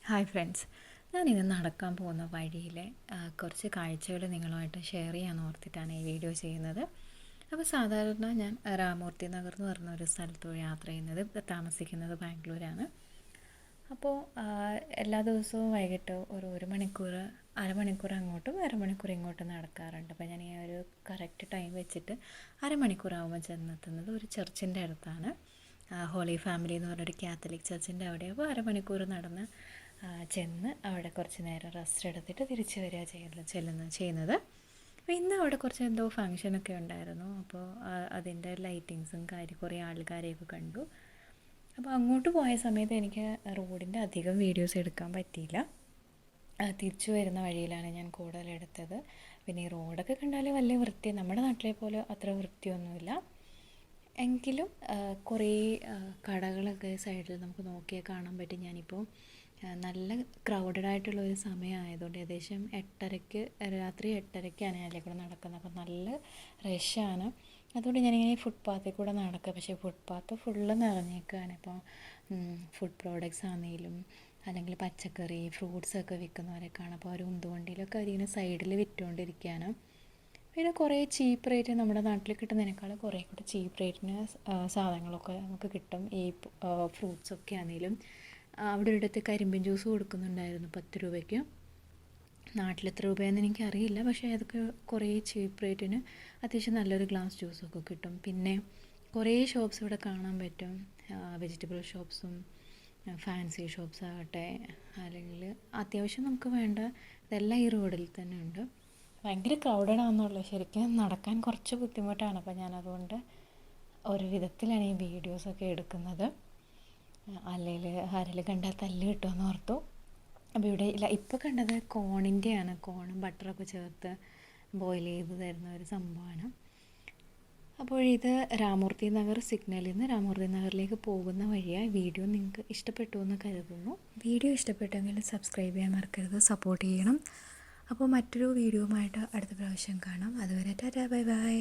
Hi friends, ഞാനിന്ന് നടക്കാൻ പോകുന്ന വഴിയിലെ കുറച്ച് കാഴ്ചകൾ നിങ്ങളുമായിട്ട് ഷെയർ ചെയ്യാൻ ഓർത്തിട്ടാണ് ഈ വീഡിയോ ചെയ്യുന്നത്. അപ്പോൾ സാധാരണ ഞാൻ രാമൂർത്തി നഗർ എന്ന് പറഞ്ഞ ഒരു സ്ഥലത്തൂടെ യാത്ര ചെയ്യുന്നത്. താമസിക്കുന്നത് ബാംഗ്ലൂരാണ്. അപ്പോൾ എല്ലാ ദിവസവും വൈകിട്ട് ഒരു മണിക്കൂർ, അരമണിക്കൂർ അങ്ങോട്ടും അരമണിക്കൂർ ഇങ്ങോട്ടും നടക്കാറുണ്ട്. അപ്പോൾ ഞാൻ ഈ ഒരു കറക്റ്റ് ടൈം വെച്ചിട്ട് അരമണിക്കൂറാകുമ്പോൾ ചെന്നെത്തുന്നത് ഒരു ചർച്ചിൻ്റെ അടുത്താണ്. ഹോളി ഫാമിലി എന്ന് പറഞ്ഞൊരു കാത്തലിക് ചർച്ചിൻ്റെ അവിടെ. അപ്പോൾ അരമണിക്കൂർ നടന്ന് ചെന്ന് അവിടെ കുറച്ച് നേരം റെസ്റ്റ് എടുത്തിട്ട് തിരിച്ച് വരിക ചെയ്യുന്നത്. അപ്പോൾ ഇന്ന് അവിടെ കുറച്ച് എന്തോ ഫങ്ഷനൊക്കെ ഉണ്ടായിരുന്നു. അപ്പോൾ അതിൻ്റെ ലൈറ്റിങ്സും കുറേ ആൾക്കാരെയൊക്കെ കണ്ടു. അപ്പോൾ അങ്ങോട്ട് പോയ സമയത്ത് എനിക്ക് റോഡിൻ്റെ അധികം വീഡിയോസ് എടുക്കാൻ പറ്റിയില്ല. തിരിച്ചു വരുന്ന വഴിയിലാണ് ഞാൻ കൂടുതലെടുത്തത്. പിന്നെ ഈ റോഡൊക്കെ കണ്ടാൽ വലിയ വൃത്തി, നമ്മുടെ നാട്ടിലെ പോലെ അത്ര വൃത്തിയൊന്നുമില്ല. എങ്കിലും കുറേ കടകളൊക്കെ സൈഡിൽ നമുക്ക് നോക്കിയാൽ കാണാൻ പറ്റും. ഞാനിപ്പോൾ നല്ല ക്രൗഡഡ് ആയിട്ടുള്ള ഒരു സമയമായതുകൊണ്ട് ഏകദേശം രാത്രി 8:30ക്കാണ് ഞാൻ അതിലേക്കൂടെ നടക്കുന്നത്. അപ്പോൾ നല്ല റഷാണ്. അതുകൊണ്ട് ഞാനിങ്ങനെ ഫുട്പാത്തിൽ കൂടെ നടക്കുക. പക്ഷേ ഫുട്പാത്ത് ഫുള്ള് നിറഞ്ഞേക്കാണ്. ഇപ്പോൾ ഫുഡ് പ്രോഡക്ട്സ് ആണെങ്കിലും അല്ലെങ്കിൽ പച്ചക്കറി ഫ്രൂട്ട്സൊക്കെ വിൽക്കുന്നവരെ കാണാം. അപ്പോൾ അവർ ഉന്തുവണ്ടിയിലൊക്കെ അവരിങ്ങനെ സൈഡിൽ വിറ്റുകൊണ്ടിരിക്കുകയാണ്. പിന്നെ കുറേ ചീപ്പ് റേറ്റ്, നമ്മുടെ നാട്ടിൽ കിട്ടുന്നതിനേക്കാൾ കുറേ കൂടെ ചീപ്പ് റേറ്റിന് സാധനങ്ങളൊക്കെ നമുക്ക് കിട്ടും. ഈ ഫ്രൂട്ട്സൊക്കെ ആണെങ്കിലും അവിടെ ഒരിടത്ത് കരിമ്പിൻ ജ്യൂസ് കൊടുക്കുന്നുണ്ടായിരുന്നു 10 രൂപയ്ക്ക്. നാട്ടിൽ എത്ര രൂപയെന്ന് എനിക്കറിയില്ല, പക്ഷേ അതൊക്കെ കുറേ ചീപ്പ് റേറ്റിന് അത്യാവശ്യം നല്ലൊരു ഗ്ലാസ് ജ്യൂസൊക്കെ കിട്ടും. പിന്നെ കുറേ ഷോപ്സ് ഇവിടെ കാണാൻ പറ്റും. വെജിറ്റബിൾ ഷോപ്സും ഫാൻസി ഷോപ്സ് ആകട്ടെ, അല്ലെങ്കിൽ അത്യാവശ്യം നമുക്ക് വേണ്ട ഇതെല്ലാം ഈ റോഡിൽ തന്നെ ഉണ്ട്. ഭയങ്കര ക്രൗഡഡ് ആണെന്നുള്ളൂ. ശരിക്കും നടക്കാൻ കുറച്ച് ബുദ്ധിമുട്ടാണ്. അപ്പോൾ ഞാനതുകൊണ്ട് ഒരു വിധത്തിലാണ് ഈ വീഡിയോസൊക്കെ എടുക്കുന്നത്. അല്ലെങ്കിൽ ആരെങ്കിലും കണ്ടാൽ തല്ല് കിട്ടുമെന്ന് ഓർത്തു. അപ്പോൾ ഇവിടെ ഇല്ല, ഇപ്പോൾ കണ്ടത് കോണിൻ്റെയാണ്. കോണും ബട്ടറൊക്കെ ചേർത്ത് ബോയിൽ ചെയ്ത് തരുന്ന ഒരു സംഭവമാണ്. അപ്പോൾ ഇത് രാമൂർത്തി നഗർ സിഗ്നലിൽ നിന്ന് രാമൂർത്തി നഗറിലേക്ക് പോകുന്ന വഴിയായി. വീഡിയോ നിങ്ങൾക്ക് ഇഷ്ടപ്പെട്ടു എന്ന് കരുതുന്നു. വീഡിയോ ഇഷ്ടപ്പെട്ടെങ്കിൽ സബ്സ്ക്രൈബ് ചെയ്യാൻ മറക്കരുത്, സപ്പോർട്ട് ചെയ്യണം. അപ്പോൾ മറ്റൊരു വീഡിയോയുമായിട്ട് അടുത്ത പ്രാവശ്യം കാണാം. അതുവരെ ടാറ്റാ, ബൈ ബൈ.